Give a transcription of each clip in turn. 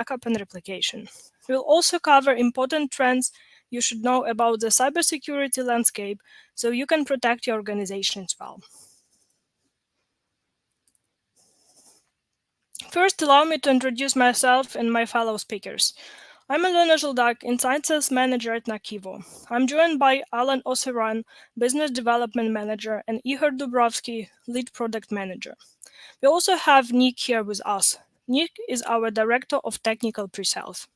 backup and replication. We'll also cover important trends you should know about the cybersecurity landscape so you can protect your organizations well. First, allow me to introduce myself and my fellow speakers. I'm Alena Zhildak, Inside Sales Manager at NAKIVO. I'm joined by Alan Osiran, Business Development Manager, and Ihor Dubrovsky, Lead Product Manager. We also have Nick here with us. Nick is our Director of Technical Pre-Sales.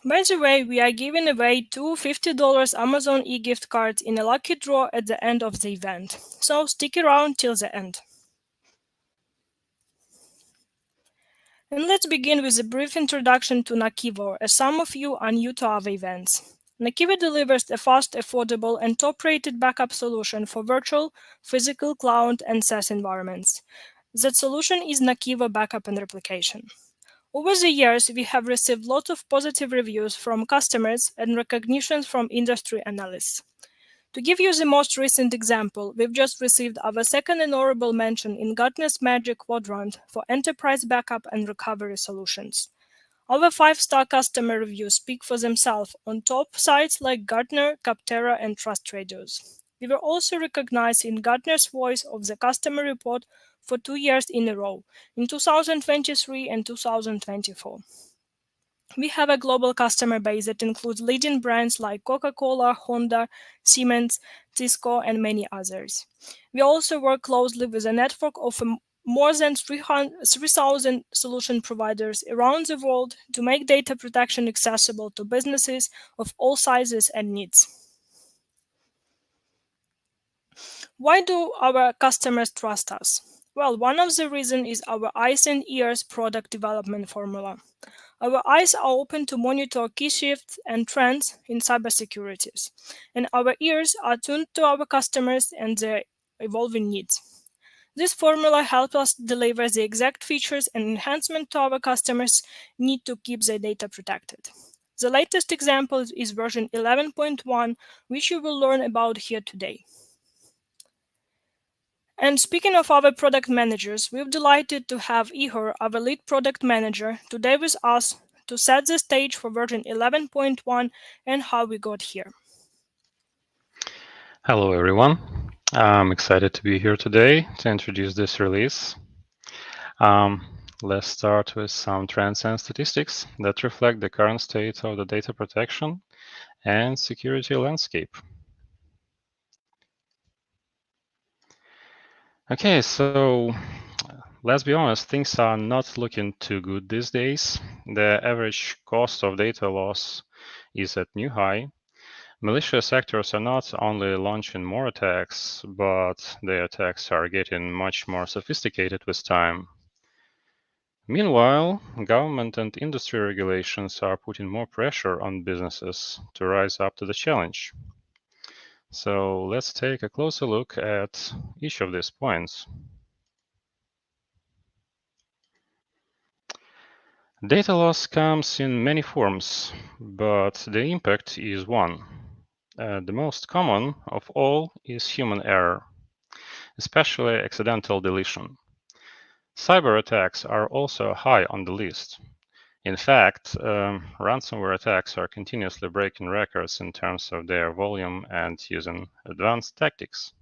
By the way, we are giving away two $50 Amazon e-gift cards in a lucky draw at the end of the event, so stick around till the end. And let's begin with a brief introduction to NAKIVO, as some of you are new to our events. NAKIVO delivers a fast, affordable, and top-rated backup solution for virtual, physical, cloud, and SaaS environments. That solution is NAKIVO Backup and Replication. Over the years, we have received lots of positive reviews from customers and recognitions from industry analysts. To give you the most recent example, we've just received our second honorable mention in Gartner's Magic Quadrant for Enterprise Backup and Recovery Solutions. Our 5-star customer reviews speak for themselves on top sites like Gartner, Capterra, and TrustRadius. We were also recognized in Gartner's Voice of the Customer Report for 2 years in a row, in 2023 and 2024. We have a global customer base that includes leading brands like Coca-Cola, Honda, Siemens, Cisco, and many others. We also work closely with a network of more than 3,000 solution providers around the world to make data protection accessible to businesses of all sizes and needs. Why do our customers trust us? Well, one of the reasons is our eyes and ears product development formula. Our eyes are open to monitor key shifts and trends in cybersecurity, and our ears are tuned to our customers and their evolving needs. This formula helps us deliver the exact features and enhancements to our customers need to keep their data protected. The latest example is version 11.1, which you will learn about here today. And speaking of our product managers, we're delighted to have Ihor, our lead product manager, today with us to set the stage for version 11.1 and how we got here. Hello, everyone. I'm excited to be here today to introduce this release. Let's start with some trends and statistics that reflect the current state of the data protection and security landscape. Okay, so let's be honest, things are not looking too good these days. The average cost of data loss is at new high. Malicious actors are not only launching more attacks, but their attacks are getting much more sophisticated with time. Meanwhile, government and industry regulations are putting more pressure on businesses to rise up to the challenge. So let's take a closer look at each of these points. Data loss comes in many forms, but the impact is one. The most common of all is human error, especially accidental deletion. Cyber attacks are also high on the list. In fact, ransomware attacks are continuously breaking records in terms of their volume and using advanced tactics.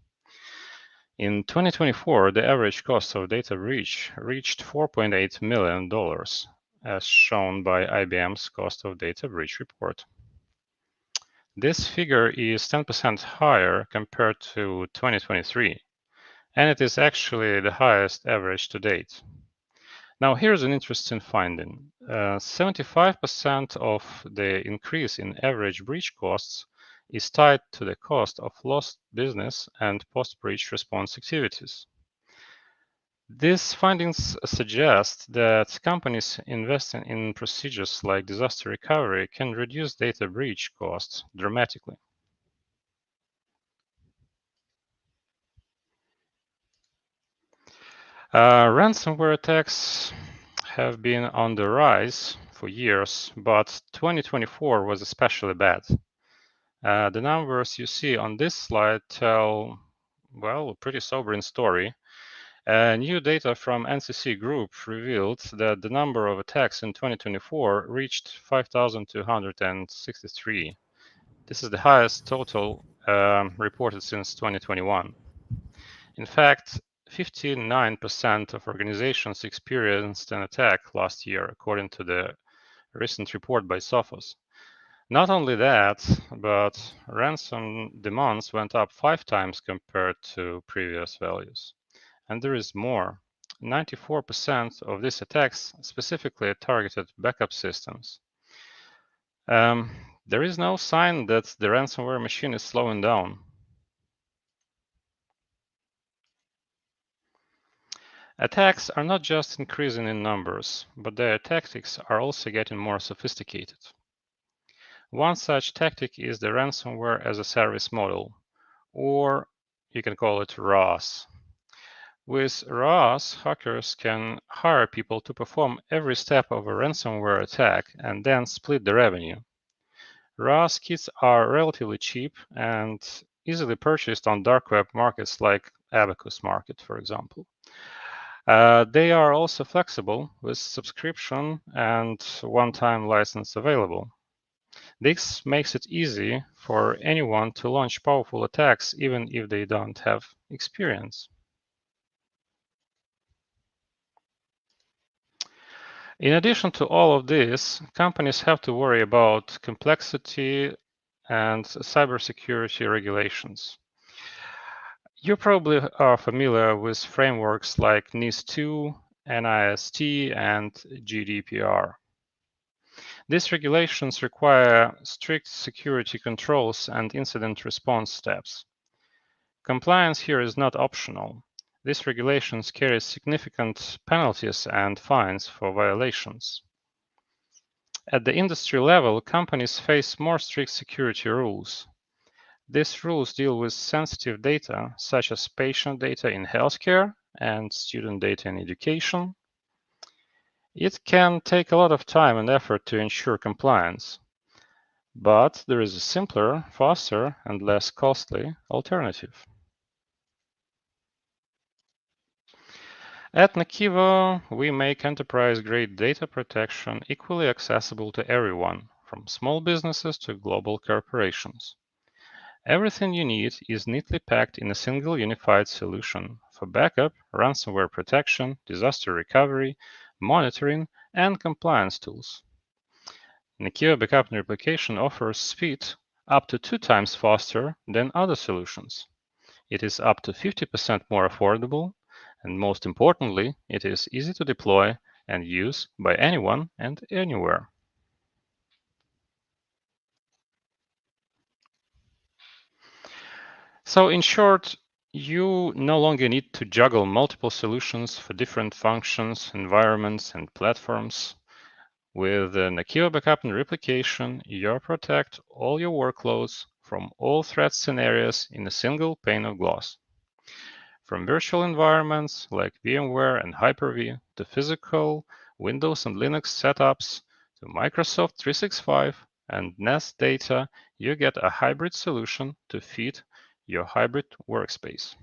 In 2024, the average cost of data breach reached $4.8 million, as shown by IBM's Cost of Data Breach report. This figure is 10% higher compared to 2023, and it is actually the highest average to date. Now, here's an interesting finding. 75% of the increase in average breach costs is tied to the cost of lost business and post-breach response activities. These findings suggest that companies investing in procedures like disaster recovery can reduce data breach costs dramatically. Ransomware attacks have been on the rise for years, but 2024 was especially bad. The numbers you see on this slide tell, well, a pretty sobering story. New data from NCC Group revealed that the number of attacks in 2024 reached 5,263. This is the highest total reported since 2021. In fact, 59% of organizations experienced an attack last year, according to the recent report by Sophos. Not only that, but ransom demands went up 5 times compared to previous values. And there is more. 94% of these attacks specifically targeted backup systems. There is no sign that the ransomware machine is slowing down. Attacks are not just increasing in numbers, but their tactics are also getting more sophisticated. One such tactic is the ransomware as a service model, or you can call it RaaS. With RaaS, hackers can hire people to perform every step of a ransomware attack and then split the revenue. RaaS kits are relatively cheap and easily purchased on dark web markets like Abacus Market, for example. They are also flexible with subscription and one-time license available. This makes it easy for anyone to launch powerful attacks even if they don't have experience. In addition to all of this, companies have to worry about complexity and cybersecurity regulations. You probably are familiar with frameworks like NIS2, NIST, and GDPR. These regulations require strict security controls and incident response steps. Compliance here is not optional. These regulations carry significant penalties and fines for violations. At the industry level, companies face more strict security rules. These rules deal with sensitive data, such as patient data in healthcare and student data in education. It can take a lot of time and effort to ensure compliance, but there is a simpler, faster, and less costly alternative. At NAKIVO, we make enterprise-grade data protection equally accessible to everyone, from small businesses to global corporations. Everything you need is neatly packed in a single unified solution for backup, ransomware protection, disaster recovery, monitoring, and compliance tools. NAKIVO Backup and Replication offers speed up to 2 times faster than other solutions. It is up to 50% more affordable, and most importantly, it is easy to deploy and use by anyone and anywhere. So in short, you no longer need to juggle multiple solutions for different functions, environments, and platforms. With NAKIVO Backup and Replication, you protect all your workloads from all threat scenarios in a single pane of glass. From virtual environments like VMware and Hyper-V to physical Windows and Linux setups to Microsoft 365 and Nest data, you get a hybrid solution to fit your hybrid workspace.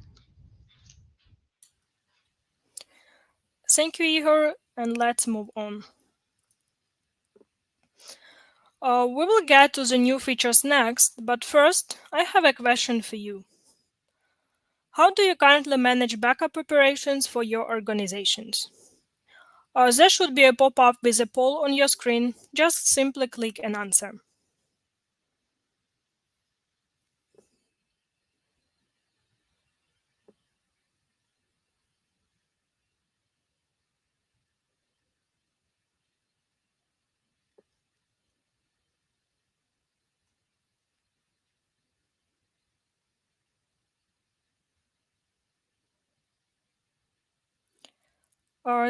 Thank you, Ihor, and let's move on. We will get to the new features next, but first, I have a question for you. How do you currently manage backup operations for your organizations? There should be a pop-up with a poll on your screen. Just simply click and answer.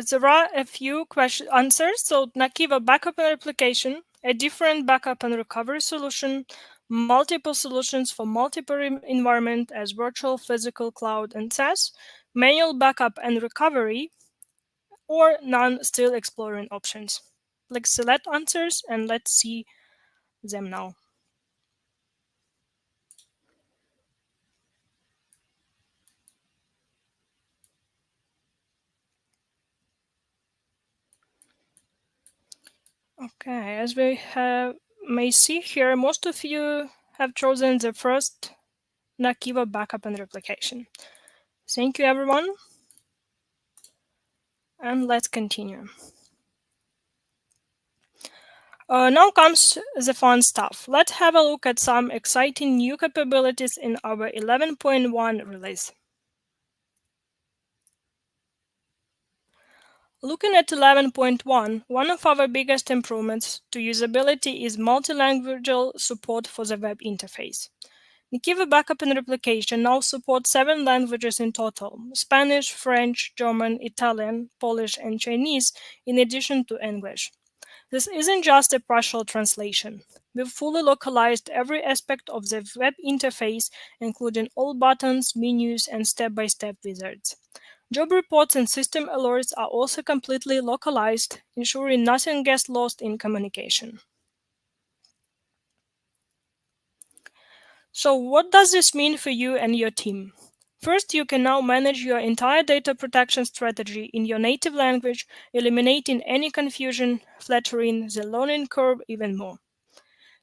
There are a few answers. So NAKIVO Backup and Replication, a different backup and recovery solution, multiple solutions for multiple environment as virtual, physical, cloud, and SaaS, manual backup and recovery, or none, still exploring options. Click select answers and let's see them now. Okay, as we may see here, most of you have chosen the first NAKIVO backup and replication. Thank you, everyone. And let's continue. Now comes the fun stuff. Let's have a look at some exciting new capabilities in our 11.1 release. Looking at 11.1, one of our biggest improvements to usability is multilingual support for the web interface. NAKIVO Backup and Replication now supports 7 languages in total: Spanish, French, German, Italian, Polish, and Chinese, in addition to English. This isn't just a partial translation. We've fully localized every aspect of the web interface, including all buttons, menus, and step-by-step wizards. Job reports and system alerts are also completely localized, ensuring nothing gets lost in communication. So what does this mean for you and your team? First, you can now manage your entire data protection strategy in your native language, eliminating any confusion, flattering the learning curve even more.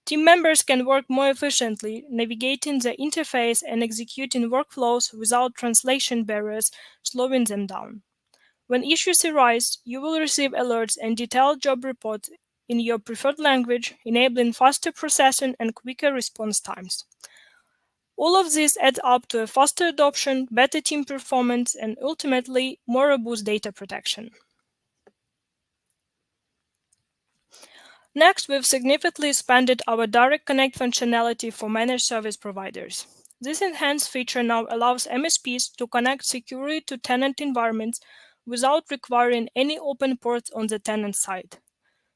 Team members can work more efficiently, navigating the interface and executing workflows without translation barriers slowing them down. When issues arise, you will receive alerts and detailed job reports in your preferred language, enabling faster processing and quicker response times. All of this adds up to a faster adoption, better team performance, and ultimately more robust data protection. Next, we've significantly expanded our Direct Connect functionality for managed service providers. This enhanced feature now allows MSPs to connect securely to tenant environments without requiring any open ports on the tenant side.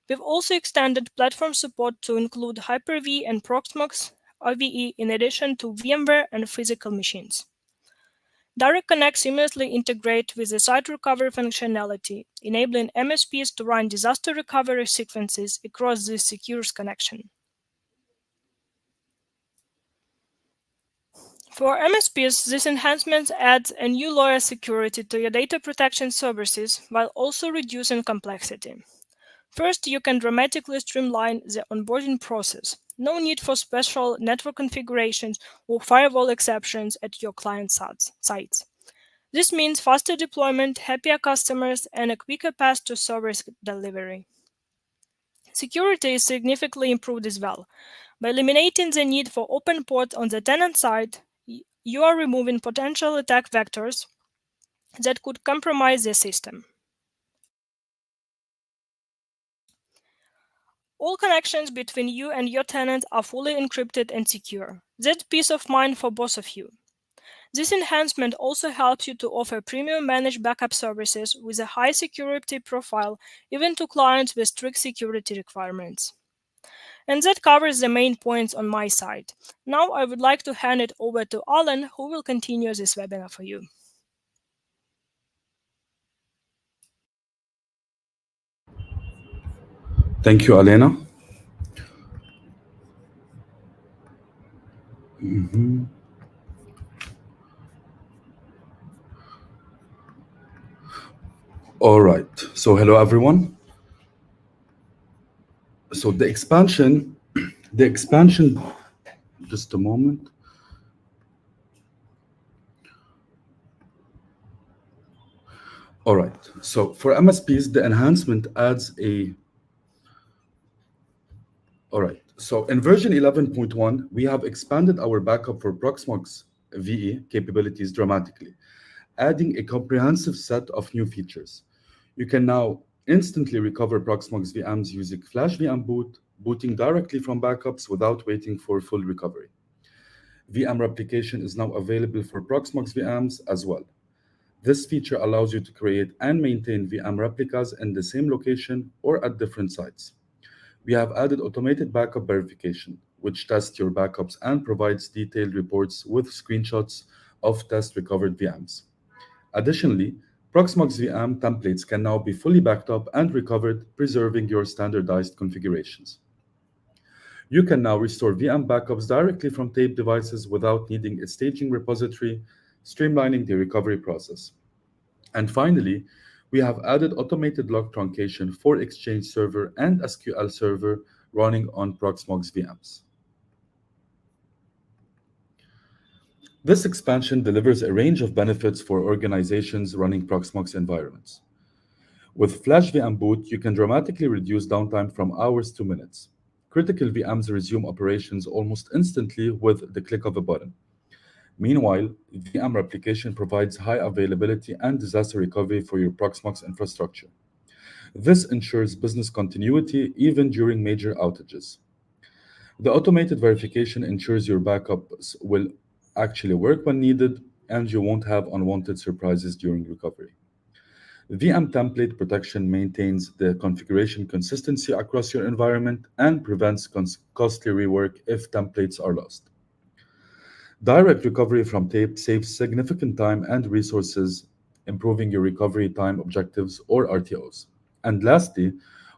We've also extended platform support to include Hyper-V and Proxmox VE in addition to VMware and physical machines. Direct Connect seamlessly integrates with the site recovery functionality, enabling MSPs to run disaster recovery sequences across this secure connection. For MSPs, this enhancement adds a new layer of security to your data protection services while also reducing complexity. First, you can dramatically streamline the onboarding process. No need for special network configurations or firewall exceptions at your client sites. This means faster deployment, happier customers, and a quicker path to service delivery. Security is significantly improved as well. By eliminating the need for open ports on the tenant side, you are removing potential attack vectors that could compromise the system. All connections between you and your tenant are fully encrypted and secure. That's peace of mind for both of you. This enhancement also helps you to offer premium managed backup services with a high security profile, even to clients with strict security requirements. And that covers the main points on my side. Now I would like to hand it over to Alan, who will continue this webinar for you. Thank you, Alena. All right. So hello, everyone. So the expansion, just a moment. All right. So for MSPs, the enhancement adds a. All right. So in version 11.1, we have expanded our backup for Proxmox VE capabilities dramatically, adding a comprehensive set of new features. You can now instantly recover Proxmox VMs using Flash VM boot, booting directly from backups without waiting for full recovery. VM replication is now available for Proxmox VMs as well. This feature allows you to create and maintain VM replicas in the same location or at different sites. We have added automated backup verification, which tests your backups and provides detailed reports with screenshots of test recovered VMs. Additionally, Proxmox VM templates can now be fully backed up and recovered, preserving your standardized configurations. You can now restore VM backups directly from tape devices without needing a staging repository, streamlining the recovery process. And finally, We have added automated log truncation for Exchange Server and SQL Server running on Proxmox VMs. This expansion delivers a range of benefits for organizations running Proxmox environments. With Flash VM Boot, you can dramatically reduce downtime from hours to minutes. Critical VMs resume operations almost instantly with the click of a button. Meanwhile, VM replication provides high availability and disaster recovery for your Proxmox infrastructure. This ensures business continuity even during major outages. The automated verification ensures your backups will actually work when needed and you won't have unwanted surprises during recovery. VM template protection maintains the configuration consistency across your environment and prevents costly rework if templates are lost. Direct recovery from tape saves significant time and resources, improving your recovery time objectives or RTOs. And lastly,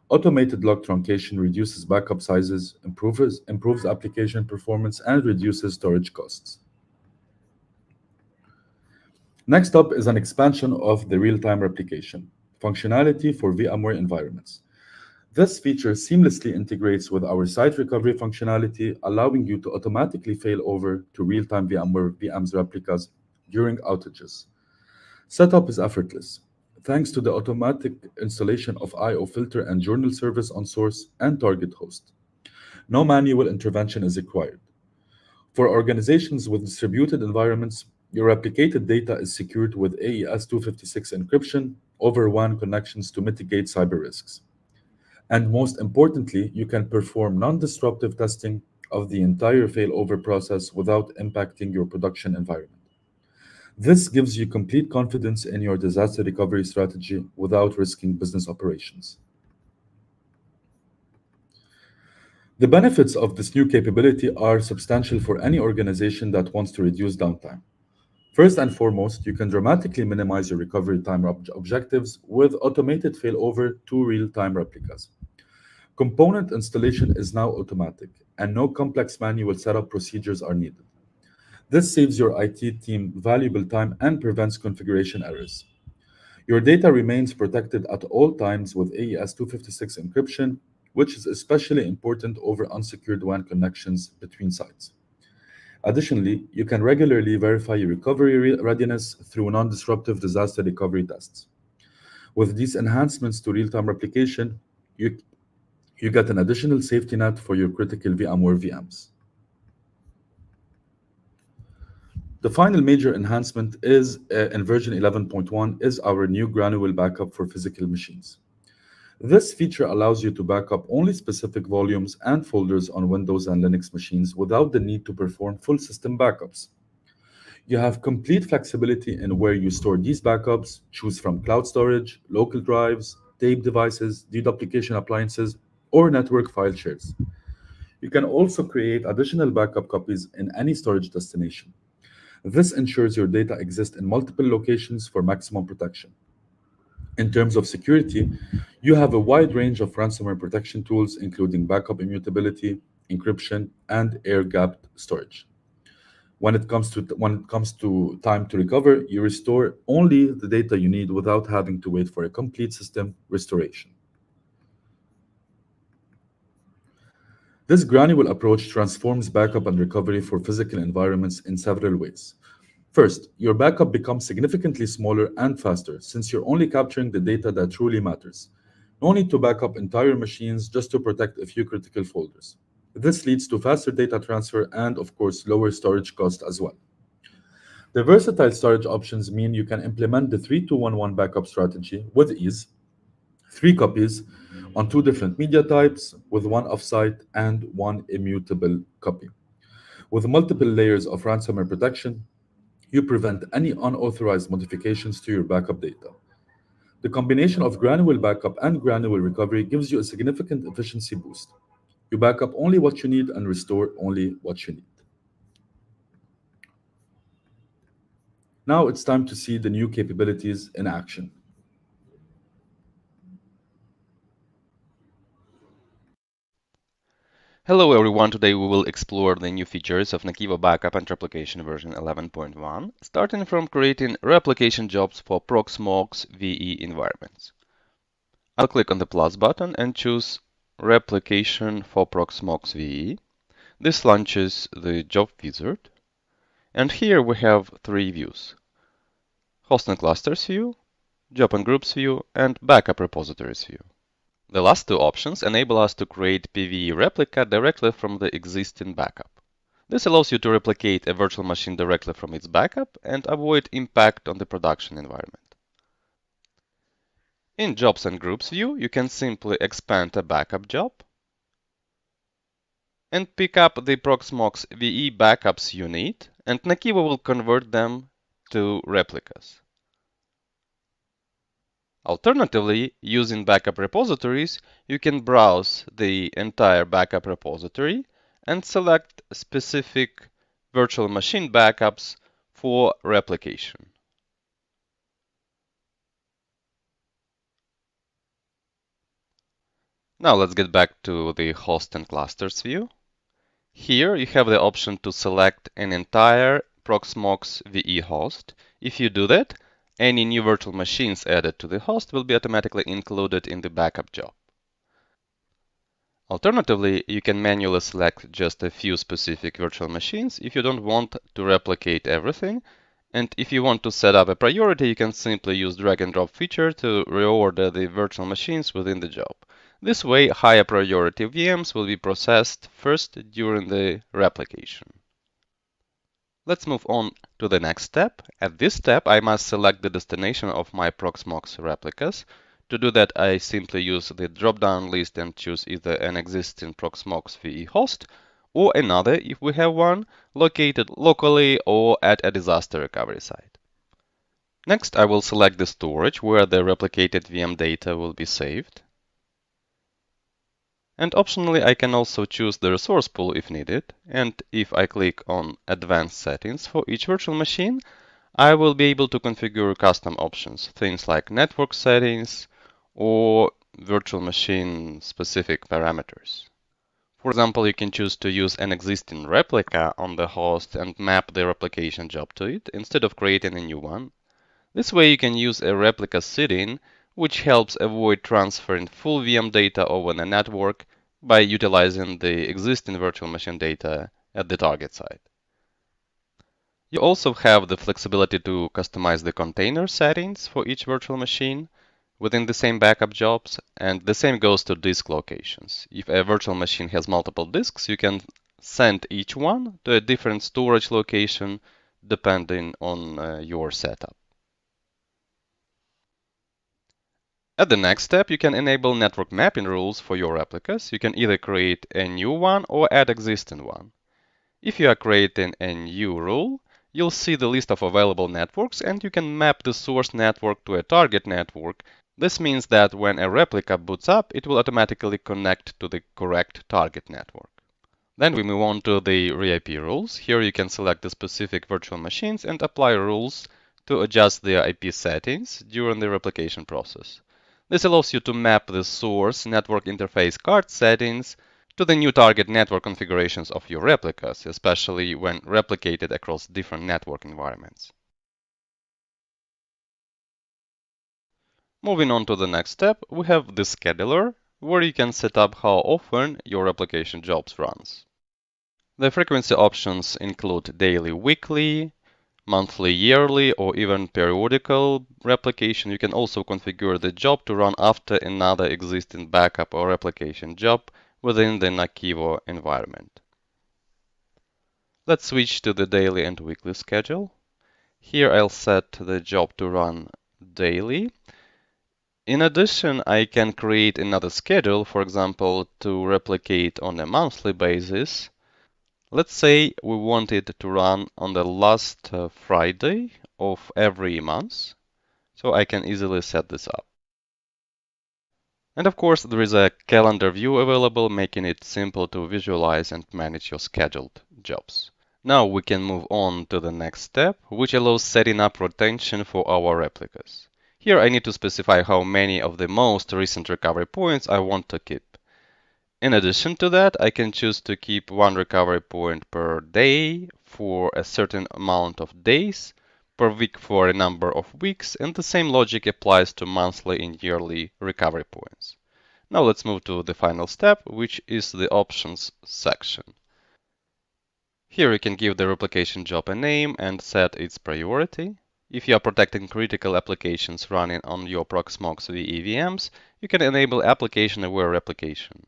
automated log truncation reduces backup sizes, improves application performance, and reduces storage costs. Next up is an expansion of the real-time replication functionality for VMware environments. This feature seamlessly integrates with our site recovery functionality, allowing you to automatically fail over to real-time VMware VMs replicas during outages. Setup is effortless, thanks to the automatic installation of I/O filter and journal service on source and target host. No manual intervention is required. For organizations with distributed environments, your replicated data is secured with AES 256 encryption over WAN connections to mitigate cyber risks. And most importantly, you can perform non-disruptive testing of the entire failover process without impacting your production environment. This gives you complete confidence in your disaster recovery strategy without risking business operations. The benefits of this new capability are substantial for any organization that wants to reduce downtime. First and foremost, you can dramatically minimize your recovery time objectives with automated failover to real-time replicas. Component installation is now automatic, and no complex manual setup procedures are needed. This saves your IT team valuable time and prevents configuration errors. Your data remains protected at all times with AES 256 encryption, which is especially important over unsecured WAN connections between sites. Additionally, you can regularly verify your recovery readiness through non-disruptive disaster recovery tests. With these enhancements to real-time replication, you get an additional safety net for your critical VMware VMs. The final major enhancement is in version 11.1 is our new Granular Backup for physical machines. This feature allows you to back up only specific volumes and folders on Windows and Linux machines without the need to perform full system backups. You have complete flexibility in where you store these backups, choose from cloud storage, local drives, tape devices, deduplication appliances, or network file shares. You can also create additional backup copies in any storage destination. This ensures your data exists in multiple locations for maximum protection. In terms of security, you have a wide range of ransomware protection tools, including backup immutability, encryption, and air-gapped storage. When it comes to time to recover, you restore only the data you need without having to wait for a complete system restoration. This granular approach transforms backup and recovery for physical environments in several ways. First, your backup becomes significantly smaller and faster since you're only capturing the data that truly matters. No need to back up entire machines just to protect a few critical folders. This leads to faster data transfer and, of course, lower storage cost as well. The versatile storage options mean you can implement the 3-2-1-1 backup strategy with ease, 3 copies on 2 different media types with 1 offsite and 1 immutable copy. With multiple layers of ransomware protection, you prevent any unauthorized modifications to your backup data. The combination of granular backup and granular recovery gives you a significant efficiency boost. You back up only what you need and restore only what you need. Now it's time to see the new capabilities in action. Hello everyone, today we will explore the new features of NAKIVO Backup and Replication version 11.1, starting from creating replication jobs for Proxmox VE environments. I'll click on the plus button and choose Replication for Proxmox VE. This launches the job wizard. And here we have three views: Host and Clusters view, Job and Groups view, and Backup Repositories view. The last two options enable us to create PVE replica directly from the existing backup. This allows you to replicate a virtual machine directly from its backup and avoid impact on the production environment. In Jobs and Groups view, you can simply expand a backup job and pick up the Proxmox VE backups you need, and NAKIVO will convert them to replicas. Alternatively, using backup repositories, you can browse the entire backup repository and select specific virtual machine backups for replication. Now let's get back to the Host and Clusters view. Here you have the option to select an entire Proxmox VE host. If you do that, any new virtual machines added to the host will be automatically included in the backup job. Alternatively, you can manually select just a few specific virtual machines if you don't want to replicate everything. And if you want to set up a priority, you can simply use drag and drop feature to reorder the virtual machines within the job. This way, higher priority VMs will be processed first during the replication. Let's move on to the next step. At this step, I must select the destination of my Proxmox replicas. To do that, I simply use the drop-down list and choose either an existing Proxmox VE host or another, if we have one, located locally or at a disaster recovery site. Next, I will select the storage where the replicated VM data will be saved. And optionally, I can also choose the resource pool if needed. And if I click on Advanced Settings for each virtual machine, I will be able to configure custom options, things like network settings or virtual machine specific parameters. For example, you can choose to use an existing replica on the host and map the replication job to it instead of creating a new one. This way you can use a replica seeding, which helps avoid transferring full VM data over the network by utilizing the existing virtual machine data at the target site. You also have the flexibility to customize the container settings for each virtual machine within the same backup jobs, and the same goes to disk locations. If a virtual machine has multiple disks, you can send each one to a different storage location depending on your setup. At the next step, you can enable network mapping rules for your replicas. You can either create a new one or add existing one. If you are creating a new rule, you'll see the list of available networks and you can map the source network to a target network. This means that when a replica boots up, it will automatically connect to the correct target network. Then we move on to the RIP rules. Here you can select the specific virtual machines and apply rules to adjust their IP settings during the replication process. This allows you to map the source network interface card settings to the new target network configurations of your replicas, especially when replicated across different network environments. Moving on to the next step, we have the scheduler, where you can set up how often your replication jobs runs. The frequency options include daily, weekly, monthly, yearly, or even periodical replication. You can also configure the job to run after another existing backup or replication job within the NAKIVO environment. Let's switch to the daily and weekly schedule. Here I'll set the job to run daily. In addition, I can create another schedule, for example, to replicate on a monthly basis. Let's say we want it to run on the last Friday of every month, so I can easily set this up. And of course, there is a calendar view available, making it simple to visualize and manage your scheduled jobs. Now we can move on to the next step, which allows setting up retention for our replicas. Here I need to specify how many of the most recent recovery points I want to keep. In addition to that, I can choose to keep one recovery point per day for a certain amount of days, per week for a number of weeks, and the same logic applies to monthly and yearly recovery points. Now let's move to the final step, which is the options section. Here you can give the replication job a name and set its priority. If you are protecting critical applications running on your Proxmox VE VMs, you can enable application-aware replication.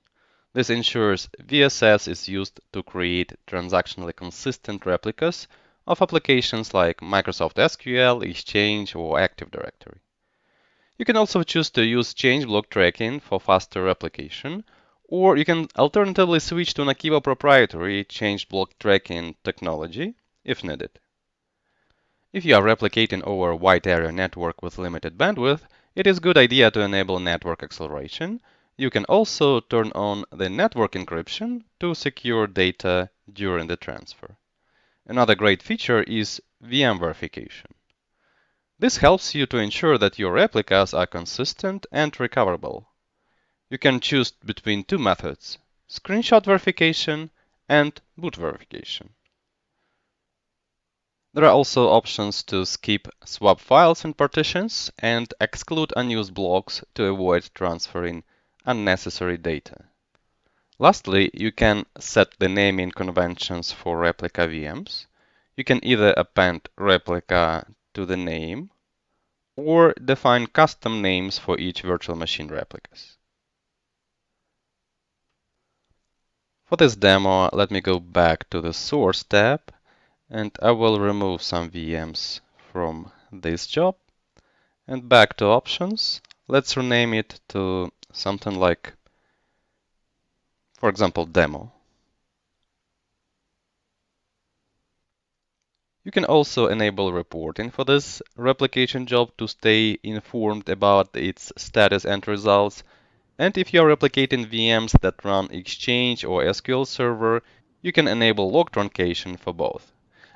This ensures VSS is used to create transactionally consistent replicas of applications like Microsoft SQL, Exchange, or Active Directory. You can also choose to use change block tracking for faster replication, or you can alternatively switch to NAKIVO proprietary change block tracking technology if needed. If you are replicating over a wide area network with limited bandwidth, it is a good idea to enable network acceleration. You can also turn on the network encryption to secure data during the transfer. Another great feature is VM verification. This helps you to ensure that your replicas are consistent and recoverable. You can choose between two methods, screenshot verification and boot verification. There are also options to skip swap files and partitions and exclude unused blocks to avoid transferring unnecessary data. Lastly, you can set the naming conventions for replica VMs. You can either append replica to the name or define custom names for each virtual machine replicas. For this demo, let me go back to the Source tab, and I will remove some VMs from this job. And back to Options, let's rename it to something like, for example, Demo. You can also enable reporting for this replication job to stay informed about its status and results. And if you are replicating VMs that run Exchange or SQL Server, you can enable log truncation for both.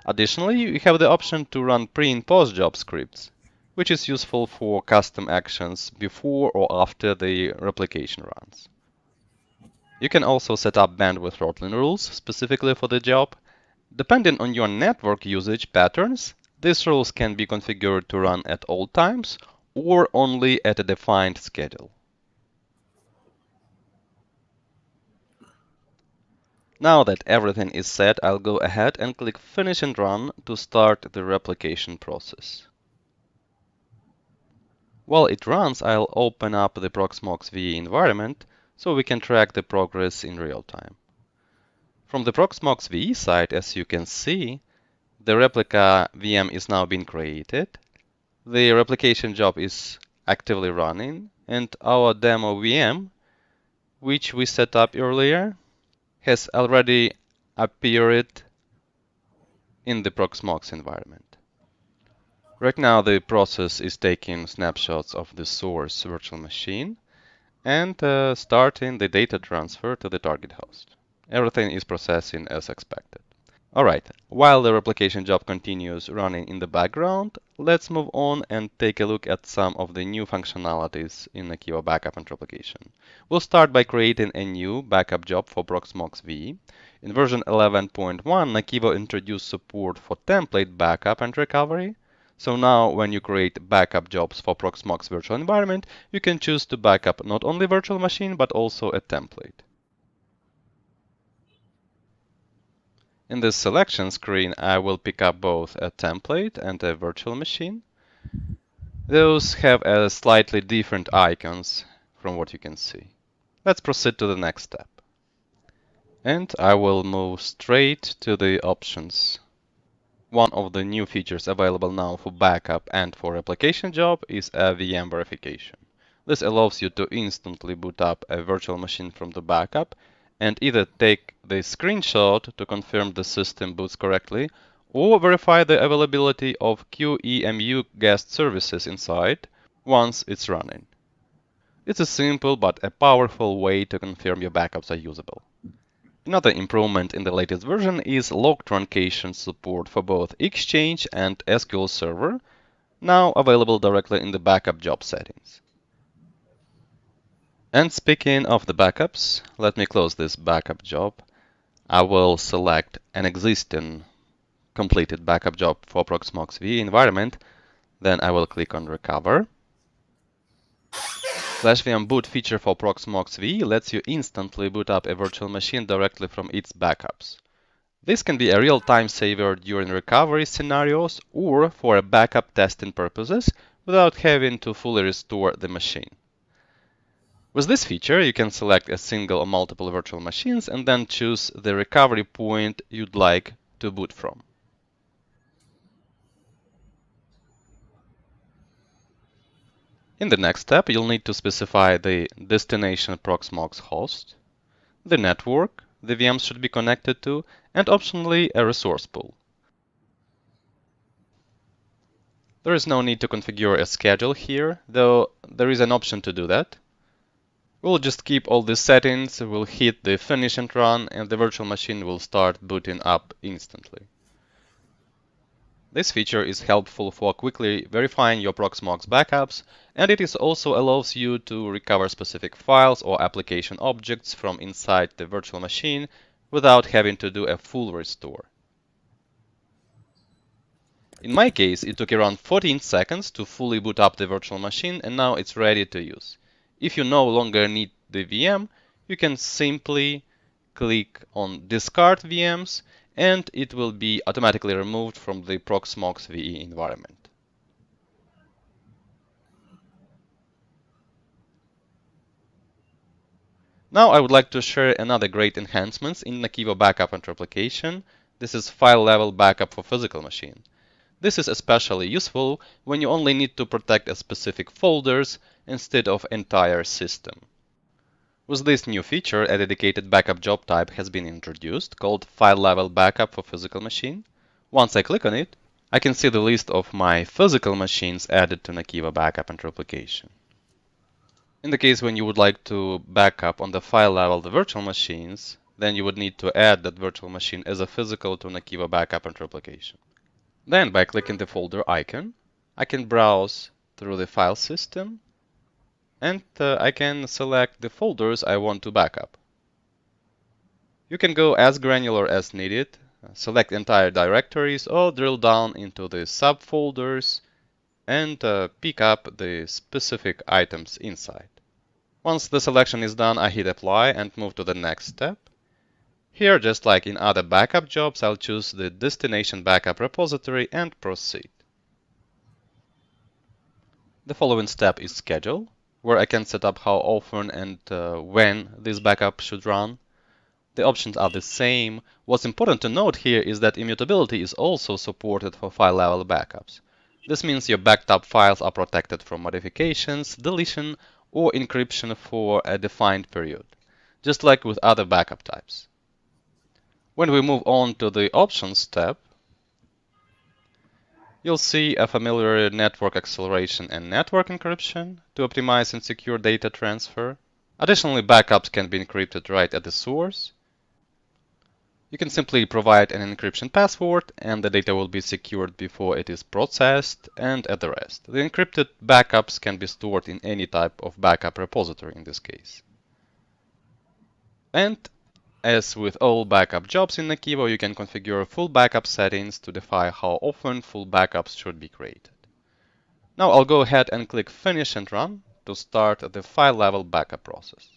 Additionally, you have the option to run pre- and post-job scripts, which is useful for custom actions before or after the replication runs. You can also set up bandwidth throttling rules specifically for the job. Depending on your network usage patterns, these rules can be configured to run at all times or only at a defined schedule. Now that everything is set, I'll go ahead and click Finish and Run to start the replication process. While it runs, I'll open up the Proxmox VE environment so we can track the progress in real time. From the Proxmox VE side, as you can see, the replica VM is now being created, the replication job is actively running, and our demo VM, which we set up earlier, has already appeared in the Proxmox environment. Right now, the process is taking snapshots of the source virtual machine and starting the data transfer to the target host. Everything is processing as expected. Alright, while the replication job continues running in the background, let's move on and take a look at some of the new functionalities in NAKIVO Backup and Replication. We'll start by creating a new backup job for Proxmox VE. In version 11.1, NAKIVO introduced support for template backup and recovery. So now when you create backup jobs for Proxmox virtual environment, you can choose to backup not only virtual machine, but also a template. In this selection screen, I will pick up both a template and a virtual machine. Those have slightly different icons from what you can see. Let's proceed to the next step. And I will move straight to the options. One of the new features available now for backup and for replication job is a VM verification. This allows you to instantly boot up a virtual machine from the backup and either take the screenshot to confirm the system boots correctly or verify the availability of QEMU guest services inside once it's running. It's a simple but a powerful way to confirm your backups are usable. Another improvement in the latest version is log truncation support for both Exchange and SQL Server, now available directly in the backup job settings. And speaking of the backups, let me close this backup job. I will select an existing completed backup job for Proxmox VE environment. Then I will click on Recover. /VM boot feature for Proxmox VE lets you instantly boot up a virtual machine directly from its backups. This can be a real-time saver during recovery scenarios or for backup testing purposes without having to fully restore the machine. With this feature, you can select a single or multiple virtual machines and then choose the recovery point you'd like to boot from. In the next step, you'll need to specify the destination Proxmox host, the network the VMs should be connected to, and optionally a resource pool. There is no need to configure a schedule here, though there is an option to do that. We'll just keep all these settings, we'll hit the finish and run, and the virtual machine will start booting up instantly. This feature is helpful for quickly verifying your Proxmox backups, and it also allows you to recover specific files or application objects from inside the virtual machine without having to do a full restore. In my case, it took around 14 seconds to fully boot up the virtual machine, and now it's ready to use. If you no longer need the VM, you can simply click on Discard VMs, and it will be automatically removed from the Proxmox VE environment. Now I would like to share another great enhancement in NAKIVO backup and replication. This is file-level backup for physical machine. This is especially useful when you only need to protect a specific folders instead of entire system. With this new feature, a dedicated backup job type has been introduced called file-level backup for physical machine. Once I click on it, I can see the list of my physical machines added to NAKIVO backup and replication. In the case when you would like to backup on the file level the virtual machines, then you would need to add that virtual machine as a physical to NAKIVO backup and replication. Then, by clicking the folder icon, I can browse through the file system, and I can select the folders I want to backup. You can go as granular as needed, select entire directories, or drill down into the subfolders and pick up the specific items inside. Once the selection is done, I hit apply and move to the next step. Here, just like in other backup jobs, I'll choose the destination backup repository and proceed. The following step is schedule, where I can set up how often and when this backup should run. The options are the same. What's important to note here is that immutability is also supported for file-level backups. This means your backed up files are protected from modifications, deletion, or encryption for a defined period, just like with other backup types. When we move on to the Options tab, you'll see a familiar network acceleration and network encryption to optimize and secure data transfer. Additionally, backups can be encrypted right at the source. You can simply provide an encryption password and the data will be secured before it is processed, and at the rest. The encrypted backups can be stored in any type of backup repository in this case. And as with all backup jobs in NAKIVO, you can configure full backup settings to define how often full backups should be created. Now I'll go ahead and click Finish and Run to start the file-level backup process.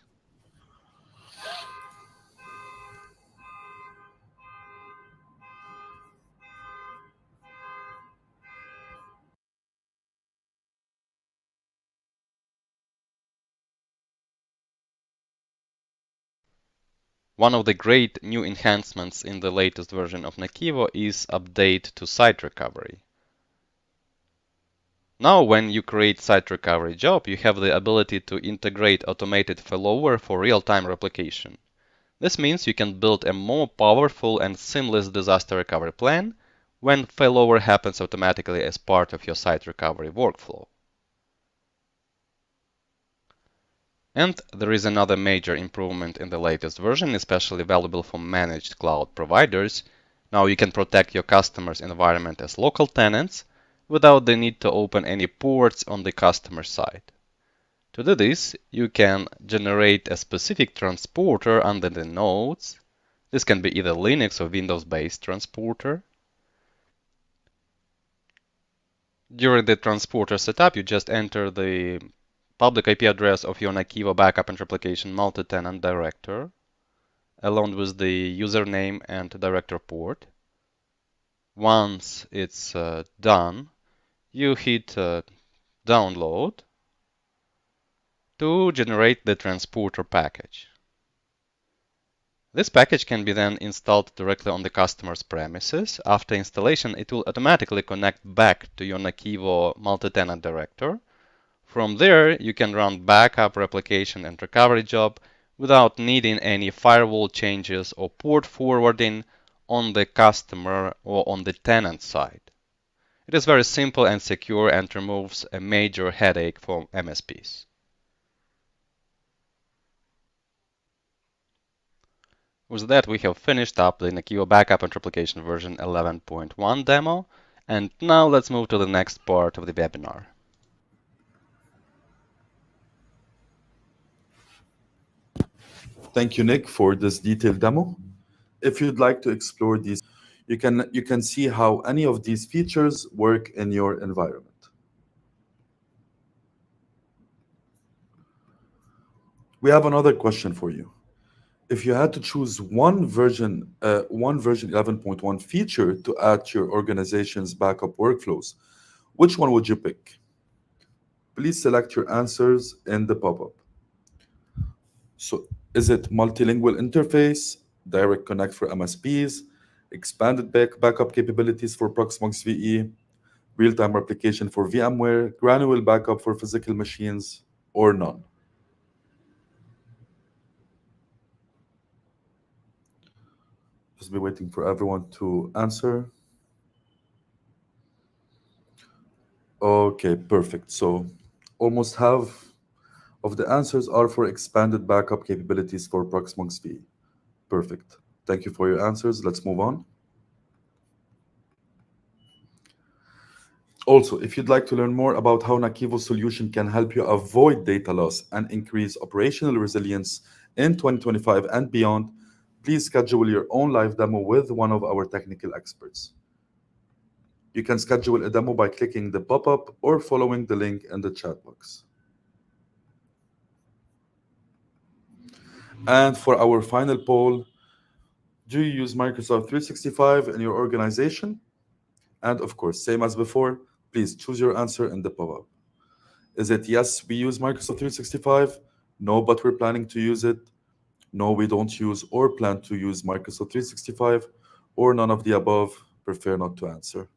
One of the great new enhancements in the latest version of NAKIVO is update to site recovery. Now, when you create site recovery job, you have the ability to integrate automated failover for real-time replication. This means you can build a more powerful and seamless disaster recovery plan when failover happens automatically as part of your site recovery workflow. And there is another major improvement in the latest version, especially valuable for managed cloud providers. Now you can protect your customer's environment as local tenants without the need to open any ports on the customer side. To do this, you can generate a specific transporter under the nodes. This can be either Linux or Windows-based transporter. During the transporter setup, you just enter the public IP address of your NAKIVO backup and replication multi-tenant director, along with the username and director port. Once it's done, you hit download to generate the transporter package. This package can be then installed directly on the customer's premises. After installation, it will automatically connect back to your NAKIVO multi-tenant director. From there, you can run backup, replication, and recovery job without needing any firewall changes or port forwarding on the customer or on the tenant side. It is very simple and secure and removes a major headache for MSPs. With that, we have finished up the NAKIVO Backup and Replication version 11.1 demo, and now let's move to the next part of the webinar. Thank you, Nick, for this detailed demo. If you'd like to explore these, you can see how any of these features work in your environment. We have another question for you. If you had to choose one version 11.1 feature to add to your organization's backup workflows, which one would you pick? Please select your answers in the pop-up. So is it multilingual interface, direct connect for MSPs, expanded backup capabilities for Proxmox VE, real-time replication for VMware, granular backup for physical machines, or none? Just be waiting for everyone to answer. Okay, perfect. So almost half of the answers are for expanded backup capabilities for Proxmox VE. Perfect. Thank you for your answers. Let's move on. Also, if you'd like to learn more about how NAKIVO solution can help you avoid data loss and increase operational resilience in 2025 and beyond, please schedule your own live demo with one of our technical experts. You can schedule a demo by clicking the pop-up or following the link in the chat box. And for our final poll, do you use Microsoft 365 in your organization? And of course, same as before, please choose your answer in the pop-up. Is it yes, we use Microsoft 365? No, but we're planning to use it? No, we don't use or plan to use Microsoft 365? Or none of the above? Prefer not to answer.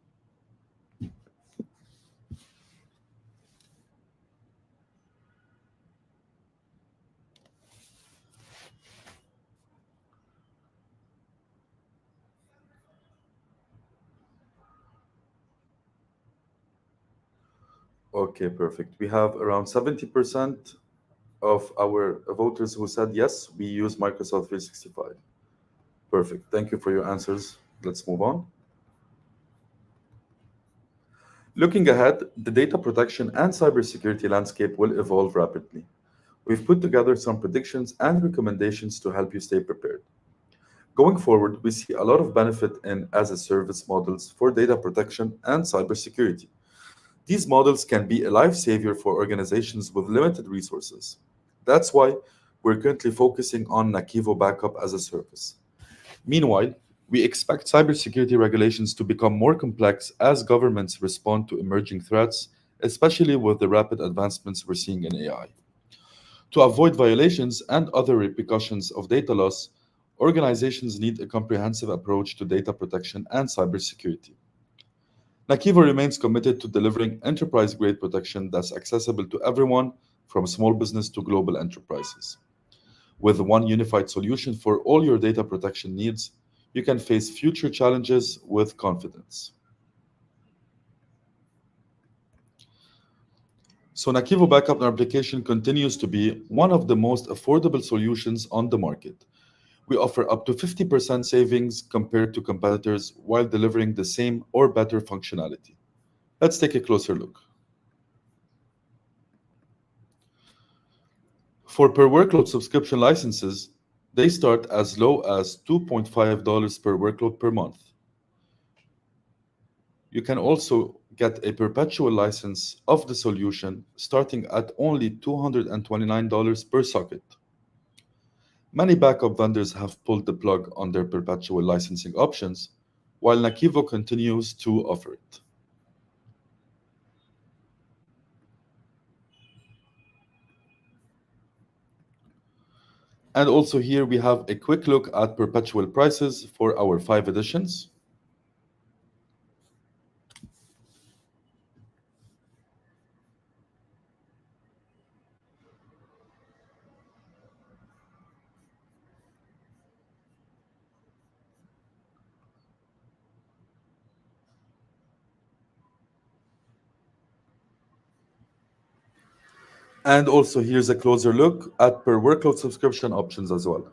Okay, perfect. We have around 70% of our voters who said yes, we use Microsoft 365. Perfect. Thank you for your answers. Let's move on. Looking ahead, the data protection and cybersecurity landscape will evolve rapidly. We've put together some predictions and recommendations to help you stay prepared. Going forward, we see a lot of benefit in as-a-service models for data protection and cybersecurity. These models can be a lifesaver for organizations with limited resources. That's why we're currently focusing on NAKIVO Backup as a service. Meanwhile, we expect cybersecurity regulations to become more complex as governments respond to emerging threats, especially with the rapid advancements we're seeing in AI. To avoid violations and other repercussions of data loss, organizations need a comprehensive approach to data protection and cybersecurity. NAKIVO remains committed to delivering enterprise-grade protection that's accessible to everyone, from small business to global enterprises. With one unified solution for all your data protection needs, you can face future challenges with confidence. So NAKIVO Backup and Replication continues to be one of the most affordable solutions on the market. We offer up to 50% savings compared to competitors while delivering the same or better functionality. Let's take a closer look. For per workload subscription licenses, they start as low as $2.5 per workload per month. You can also get a perpetual license of the solution starting at only $229 per socket. Many backup vendors have pulled the plug on their perpetual licensing options, while NAKIVO continues to offer it. And also here we have a quick look at perpetual prices for our 5 editions. And also here's a closer look at per workload subscription options as well.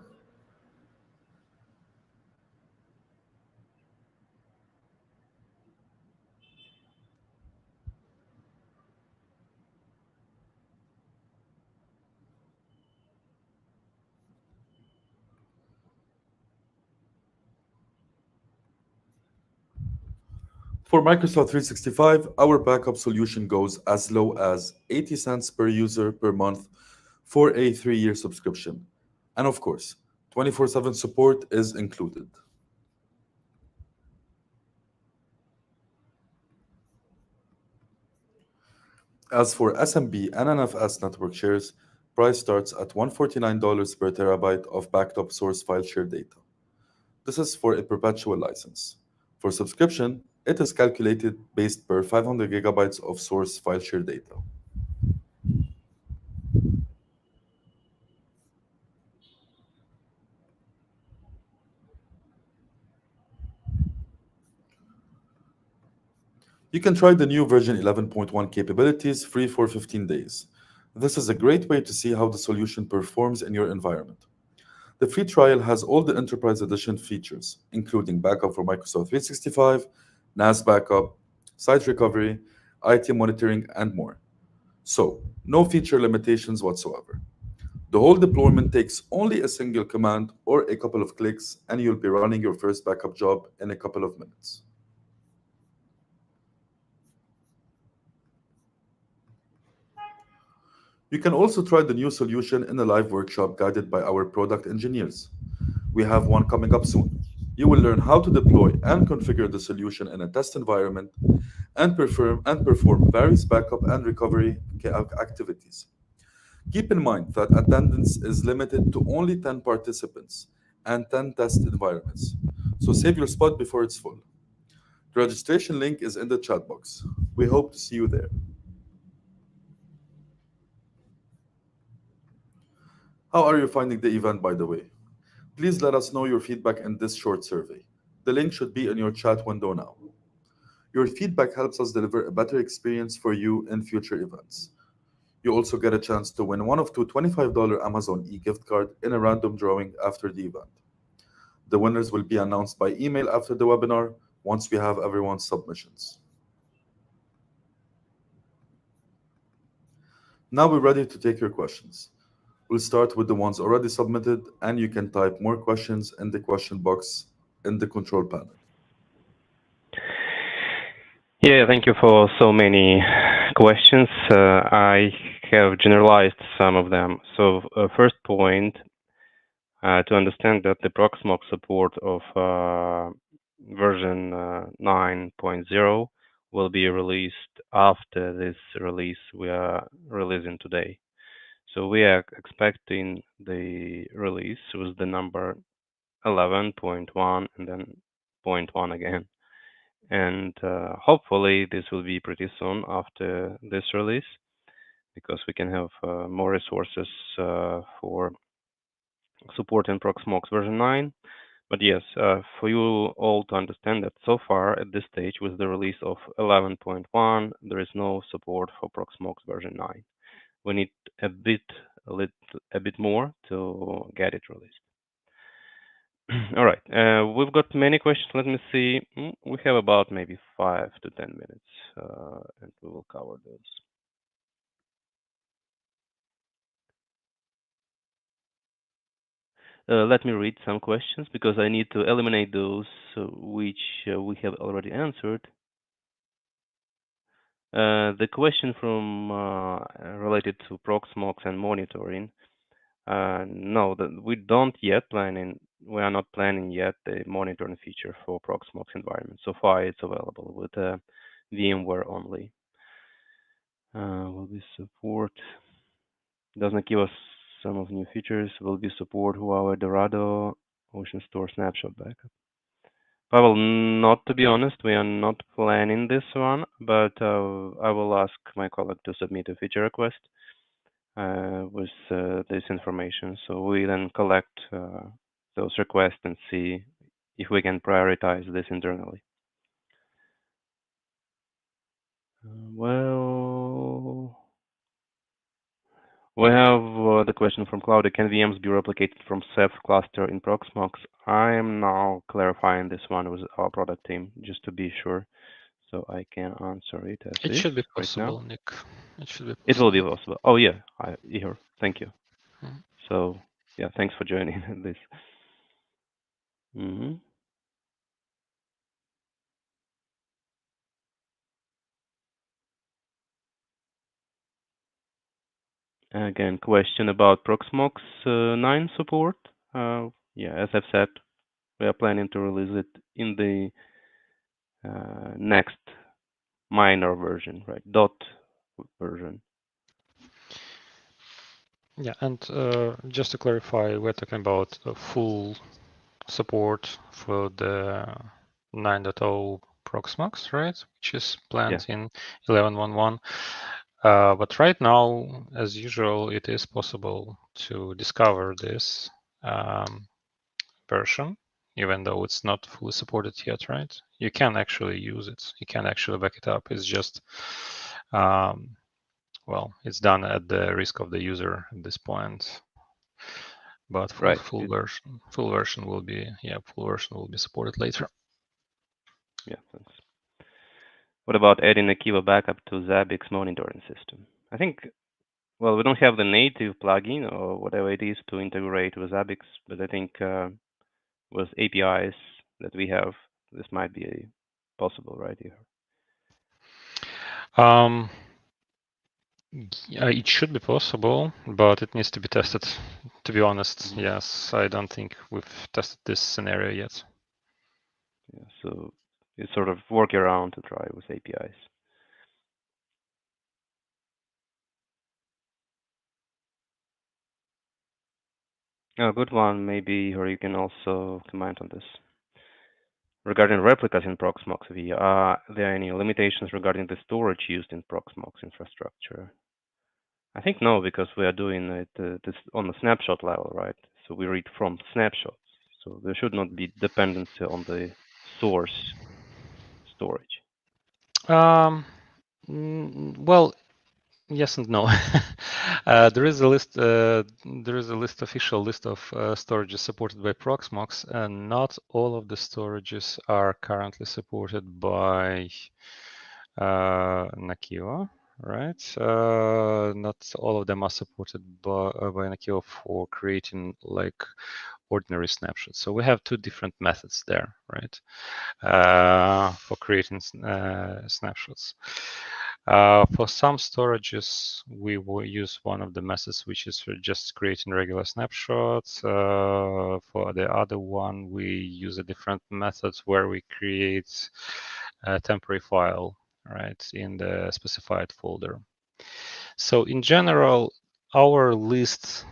For Microsoft 365, our backup solution goes as low as 80 cents per user per month for a 3-year subscription. And of course, 24/7 support is included. As for SMB and NFS network shares, price starts at $149 per terabyte of backed up source file share data. This is for a perpetual license. For subscription, it is calculated based per 500 gigabytes of source file share data. You can try the new version 11.1 capabilities free for 15 days. This is a great way to see how the solution performs in your environment. The free trial has all the Enterprise Edition features, including backup for Microsoft 365, NAS backup, site recovery, IT monitoring, and more. So, no feature limitations whatsoever. The whole deployment takes only a single command or a couple of clicks, and you'll be running your first backup job in a couple of minutes. You can also try the new solution in a live workshop guided by our product engineers. We have one coming up soon. You will learn how to deploy and configure the solution in a test environment and perform various backup and recovery activities. Keep in mind that attendance is limited to only 10 participants and 10 test environments, so save your spot before it's full. The registration link is in the chat box. We hope to see you there. How are you finding the event, by the way? Please let us know your feedback in this short survey. The link should be in your chat window now. Your feedback helps us deliver a better experience for you in future events. You also get a chance to win one of two $25 Amazon e-gift card in a random drawing after the event. The winners will be announced by email after the webinar once we have everyone's submissions. Now we're ready to take your questions. We'll start with the ones already submitted, and you can type more questions in the question box in the control panel. Yeah, thank you for so many questions. I have generalized some of them. So first point, to understand that the Proxmox support of version 9.0 will be released after this release we are releasing today. So we are expecting the release with the number 11.1 and then 0.1 again. And hopefully this will be pretty soon after this release, because we can have more resources for supporting Proxmox version 9. But yes, for you all to understand that so far at this stage with the release of 11.1, there is no support for Proxmox version 9. We need a bit more to get it released. All right, we've got many questions. Let me see. We have about maybe 5 to 10 minutes, and we will cover those. Let me read some questions because I need to eliminate those which we have already answered. The question from related to Proxmox and monitoring. No, we don't yet we are not planning yet the monitoring feature for Proxmox environment. So far, it's available with VMware only. Will be support? Doesn't give us some of new features. Will be support Huawei Dorado Ocean Store snapshot backup. Pavel, not to be honest, we are not planning this one, but I will ask my colleague to submit a feature request with this information. So we then collect those requests and see if we can prioritize this internally. Well, we have the question from Claudia. Can VMs be replicated from Ceph cluster in Proxmox? I am now clarifying this one with our product team just to be sure. So I can answer it as It should be possible, right now. Nick. It should be possible. It will be possible. Oh yeah, Ihor, thank you. Hmm. So yeah, thanks for joining this. Again, question about Proxmox 9 support. Yeah, as I've said, we are planning to release it in the next minor version, right? Dot version. Yeah, and just to clarify, we're talking about full support for the 9.0 Proxmox, right? Which is planned in 11.1.1. But right now, as usual, it is possible to discover this version, even though it's not fully supported yet, right? You can actually use it. You can actually back it up. It's just, well, it's done at the risk of the user at this point. But full version will be supported later. Yeah, thanks. What about adding NAKIVO backup to Zabbix monitoring system? I think, well, we don't have the native plugin or whatever it is to integrate with Zabbix, but I think with APIs that we have, this might be possible, right here. Yeah, it should be possible, but it needs to be tested. To be honest, yes, I don't think we've tested this scenario yet. Yeah, so it's sort of workaround to try with APIs. A good one, maybe, or you can also comment on this. Regarding replicas in Proxmox VE, are there any limitations regarding the storage used in Proxmox infrastructure? I think no, because we are doing it this on the snapshot level, right? So we read from snapshots. So there should not be dependency on the source storage. Well, yes and no. There is a list. Official list of storages supported by Proxmox, and not all of the storages are currently supported by NAKIVO, right? Not all of them are supported by NAKIVO for creating like ordinary snapshots. So we have two different methods there, right? For creating snapshots. For some storages, we will use one of the methods, which is for just creating regular snapshots. For the other one, we use a different method where we create a temporary file, right, in the specified folder. So in general, our list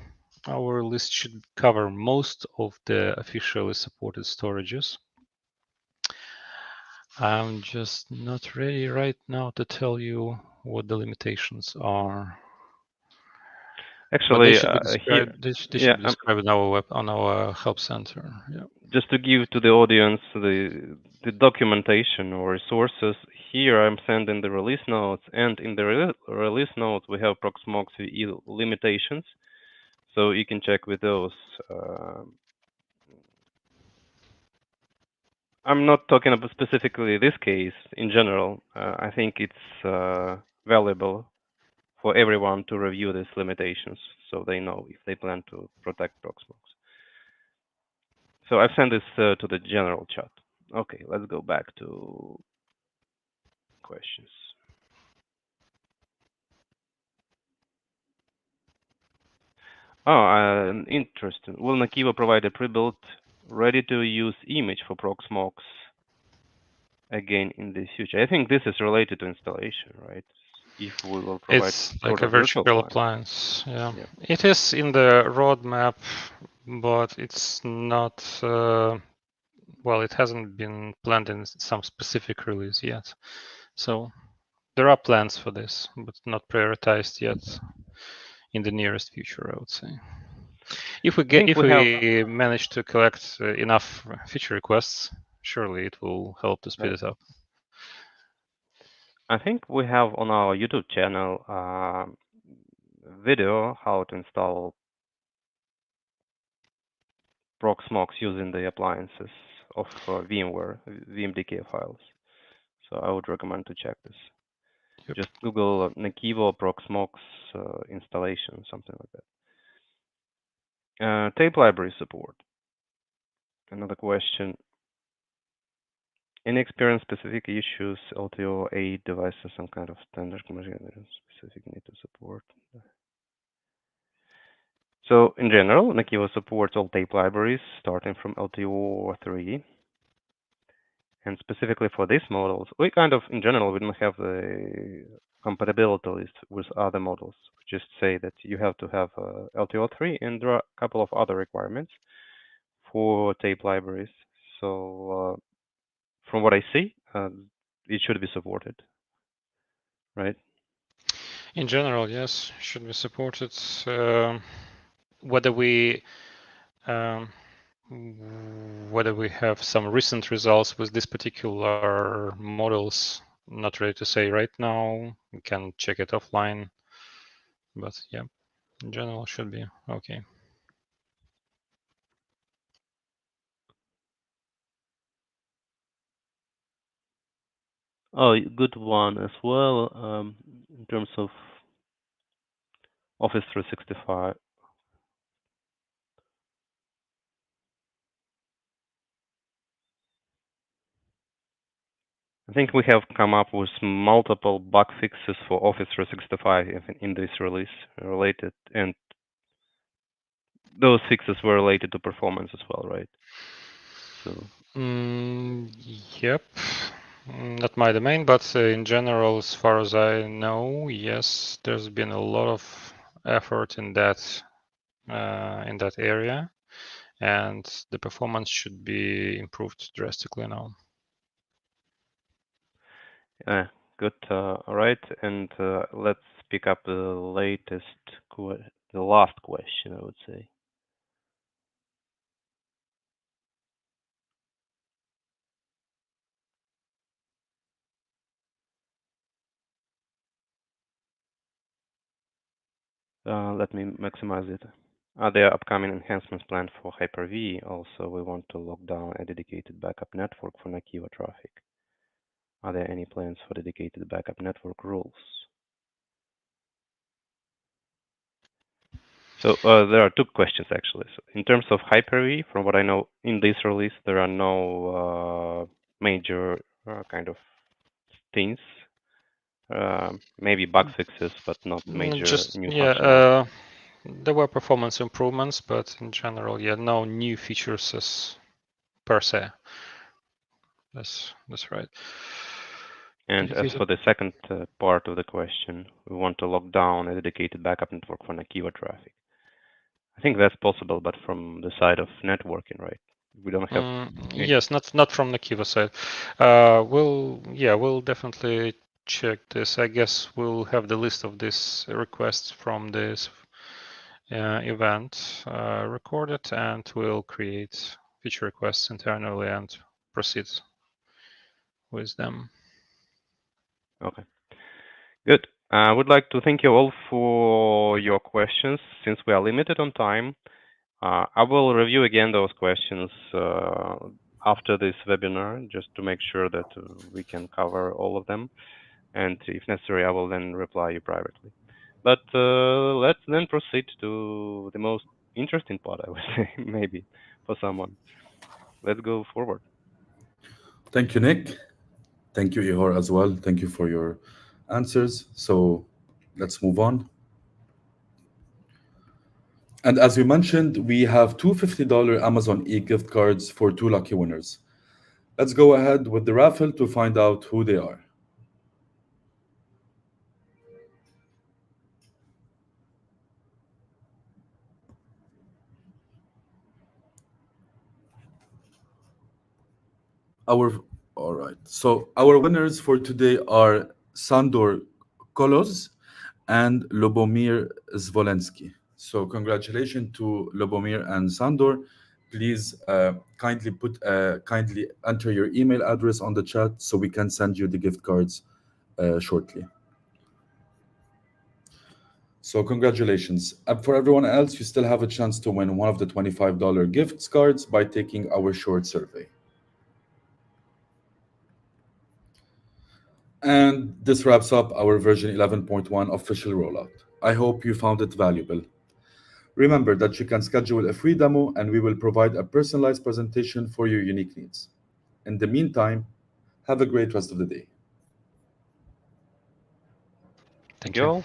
should cover most of the officially supported storages. I'm just not ready right now to tell you what the limitations are. Actually, they should be described on our help center. Yeah. Just to give to the audience the documentation or resources, here I'm sending the release notes, and in the release notes we have Proxmox VE limitations, so you can check with those. I'm not talking about specifically this case. In general, I think it's valuable for everyone to review these limitations so they know if they plan to protect Proxmox. So I've sent this to the general chat. Okay, let's go back to questions. Oh, interesting. Will NAKIVO provide a pre-built, ready-to-use image for Proxmox again in the future? I think this is related to installation, right? If we will provide It's sort like a of virtual appliance. Yeah. Yeah. It is in the roadmap, but it's not. Well, it hasn't been planned in some specific release yet. So there are plans for this, but not prioritized yet in the nearest future, I would say. If we manage to collect enough feature requests, surely it will help to speed it up. I think we have on our YouTube channel video how to install Proxmox using the appliances of VMware, VMDK files. So I would recommend to check this. Yep. Just Google NAKIVO Proxmox installation, something like that. Tape library support. Another question. Any experience-specific issues, LTO 8 devices, some kind of standard commercial specific need to support? So in general, NAKIVO supports all tape libraries starting from LTO 3. And specifically for these models, we kind of, in general, we don't have the compatibility list with other models. We just say that you have to have LTO 3, and there are a couple of other requirements for tape libraries. So from what I see, it should be supported, right? In general, yes, should be supported. Whether we have some recent results with this particular models, not ready to say right now. We can check it offline, but yeah, in general should be okay. Oh, good one as well. In terms of Office 365. I think we have come up with multiple bug fixes for Office 365 in this release related, and those fixes were related to performance as well, right? So. Yep. Not my domain, but in general, as far as I know, yes, there's been a lot of effort in that area, and the performance should be improved drastically now. Good. All right, and let's pick up the last question, I would say. Let me maximize it. Are there upcoming enhancements planned for Hyper-V? Also, we want to lock down a dedicated backup network for NAKIVO traffic. Are there any plans for dedicated backup network rules? So there are two questions actually. So in terms of Hyper-V, from what I know, in this release there are no major kind of things. Maybe bug fixes, but not major new functionality. There were performance improvements, but in general, yeah, no new features as per se. That's right. And as for the second part of the question, we want to lock down a dedicated backup network for NAKIVO traffic. I think that's possible, but from the side of networking, right? We don't have. Yes, not from NAKIVO side. We'll definitely check this. I guess we'll have the list of these requests from this event recorded, and we'll create feature requests internally and proceed with them. Okay, good. I would like to thank you all for your questions. Since we are limited on time, I will review again those questions after this webinar, just to make sure that we can cover all of them. And if necessary, I will then reply you privately. But let's then proceed to the most interesting part, I would say, maybe, for someone. let's go forward. Thank you, Nick. Thank you, Ihor, as well. Thank you for your answers. So let's move on. And as we mentioned, we have two $50 Amazon e-gift cards for two lucky winners. Let's go ahead with the raffle to find out who they are. All right. So our winners for today are Sandor Kolos and Lubomir Zvolensky. So congratulations to Lubomir and Sandor. Please kindly enter your email address on the chat so we can send you the gift cards shortly. So congratulations. For everyone else, you still have a chance to win one of the $25 gift cards by taking our short survey. And this wraps up our version 11.1 official rollout. I hope you found it valuable. Remember that you can schedule a free demo and we will provide a personalized presentation for your unique needs. In the meantime, have a great rest of the day. Thank You you. all.